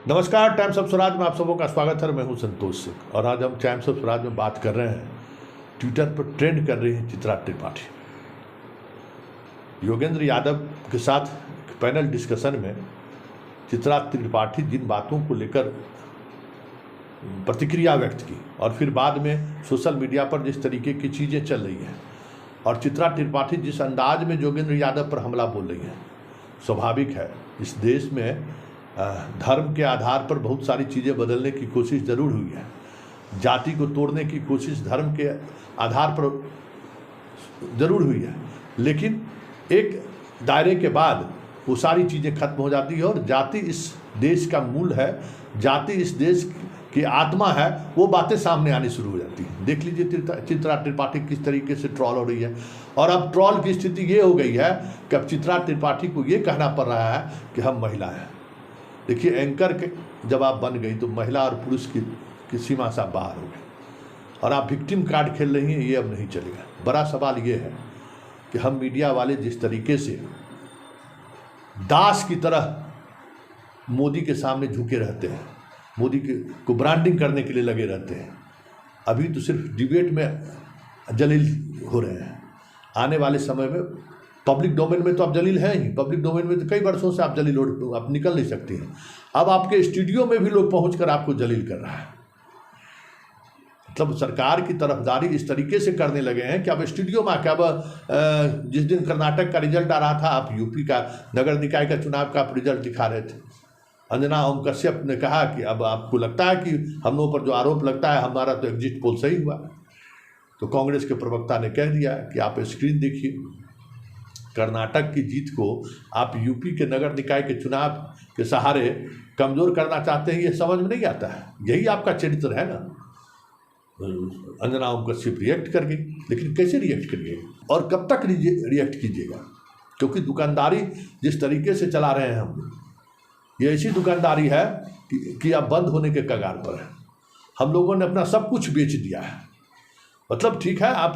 नमस्कार, times of Swaraj में आप सबों का स्वागत है। मैं हूं संतोष सिंह और आज हम टाइम्स ऑफ स्वराज में बात कर रहे हैं। ट्विटर पर ट्रेंड कर रही है चित्रा त्रिपाठी। योगेंद्र यादव के साथ पैनल डिस्कशन में चित्रा त्रिपाठी जिन बातों को लेकर प्रतिक्रिया व्यक्त की और फिर बाद में सोशल मीडिया पर जिस तरीके की चीज़ें चल रही हैं और चित्रा त्रिपाठी जिस अंदाज में योगेंद्र यादव पर हमला बोल रही हैं, स्वाभाविक है इस देश में धर्म के आधार पर बहुत सारी चीज़ें बदलने की कोशिश ज़रूर हुई है। जाति को तोड़ने की कोशिश धर्म के आधार पर ज़रूर हुई है, लेकिन एक दायरे के बाद वो सारी चीज़ें खत्म हो जाती है और जाति इस देश का मूल है, जाति इस देश की आत्मा है, वो बातें सामने आनी शुरू हो जाती हैं। देख लीजिए चित्रा त्रिपाठी किस तरीके से ट्रॉल हो रही है और अब ट्रॉल की स्थिति ये हो गई है कि अब चित्रा त्रिपाठी को ये कहना पड़ रहा है कि हम महिला हैं। देखिए, एंकर के जब आप बन गई तो महिला और पुरुष की सीमा से आप बाहर हो गए और आप विक्टिम कार्ड खेल रही हैं, ये अब नहीं चलेगा। बड़ा सवाल ये है कि हम मीडिया वाले जिस तरीके से दास की तरह मोदी के सामने झुके रहते हैं, मोदी को ब्रांडिंग करने के लिए लगे रहते हैं। अभी तो सिर्फ डिबेट में जलील हो रहे हैं, आने वाले समय में पब्लिक डोमेन में तो आप जलील हैं ही। पब्लिक डोमेन में तो कई वर्षों से आप जलील आप निकल नहीं सकती हैं। अब आपके स्टूडियो में भी लोग पहुंचकर आपको जलील कर रहा है। मतलब सरकार की तरफदारी इस तरीके से करने लगे हैं कि अब स्टूडियो में आके अब जिस दिन कर्नाटक का रिजल्ट आ रहा था, आप यूपी का नगर निकाय का चुनाव का आप रिजल्ट दिखा रहे थे। अंजना ओम कश्यप ने कहा कि अब आपको लगता है कि हम लोगों पर जो आरोप लगता है हमारा तो एग्जिट पोल सही हुआ। तो कांग्रेस के प्रवक्ता ने कह दिया कि आप स्क्रीन देखिए, कर्नाटक की जीत को आप यूपी के नगर निकाय के चुनाव के सहारे कमज़ोर करना चाहते हैं। ये समझ में नहीं आता है, यही आपका चरित्र है ना। अंजना ओम कश्यप रिएक्ट कर गई, लेकिन कैसे रिएक्ट करिए और कब तक रिएक्ट कीजिएगा? क्योंकि दुकानदारी जिस तरीके से चला रहे हैं हम, ये ऐसी दुकानदारी है कि अब बंद होने के कगार पर है। हम लोगों ने अपना सब कुछ बेच दिया है। मतलब ठीक है, आप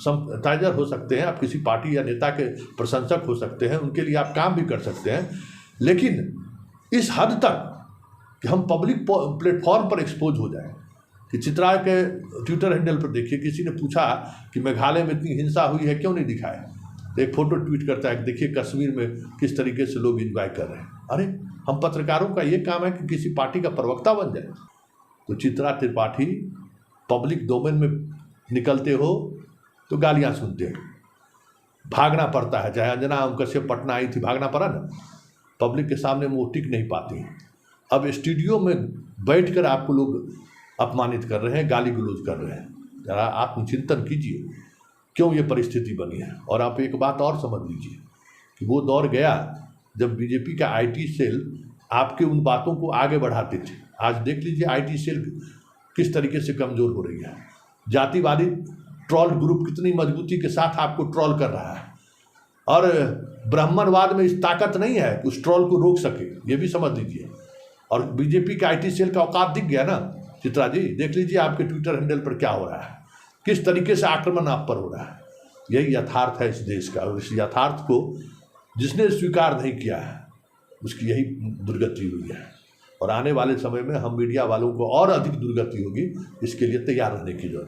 सिंपैथाइजर हो सकते हैं, आप किसी पार्टी या नेता के प्रशंसक हो सकते हैं, उनके लिए आप काम भी कर सकते हैं, लेकिन इस हद तक कि हम पब्लिक प्लेटफॉर्म पर एक्सपोज हो जाए। कि चित्रा के ट्विटर हैंडल पर देखिए, किसी ने पूछा कि मेघालय में इतनी हिंसा हुई है, क्यों नहीं दिखाया? एक फ़ोटो ट्वीट करता है कि देखिए कश्मीर में किस तरीके से लोग इंजॉय कर रहे हैं। अरे, हम पत्रकारों का ये काम है कि किसी पार्टी का प्रवक्ता बन जाए। तो चित्रा त्रिपाठी पब्लिक डोमेन में निकलते हो तो गालियां सुनते हो, भागना पड़ता है। चाहे अंजना ओम कश्यप पटना आई थी, भागना पड़ा ना। पब्लिक के सामने वो टिक नहीं पाती। अब स्टूडियो में बैठकर आपको लोग अपमानित कर रहे हैं, गाली गलौज कर रहे हैं। जरा आत्मचिंतन कीजिए, क्यों ये परिस्थिति बनी है। और आप एक बात और समझ लीजिए कि वो दौर गया जब बीजेपी का IT सेल आपके उन बातों को आगे बढ़ाते थे। आज देख लीजिए IT सेल किस तरीके से कमज़ोर हो रही है। जातिवादी ट्रॉल ग्रुप कितनी मजबूती के साथ आपको ट्रॉल कर रहा है और ब्राह्मणवाद में इस ताकत नहीं है कि उस ट्रॉल को रोक सके, ये भी समझ लीजिए। और बीजेपी का IT सेल का औकात दिख गया ना चित्रा जी। देख लीजिए आपके ट्विटर हैंडल पर क्या हो रहा है, किस तरीके से आक्रमण आप पर हो रहा है। यही यथार्थ है इस देश का और इस यथार्थ को जिसने स्वीकार नहीं किया है उसकी यही दुर्गति हुई है। और आने वाले समय में हम मीडिया वालों को और अधिक दुर्गति होगी, इसके लिए तैयार रहने की जरूरत है।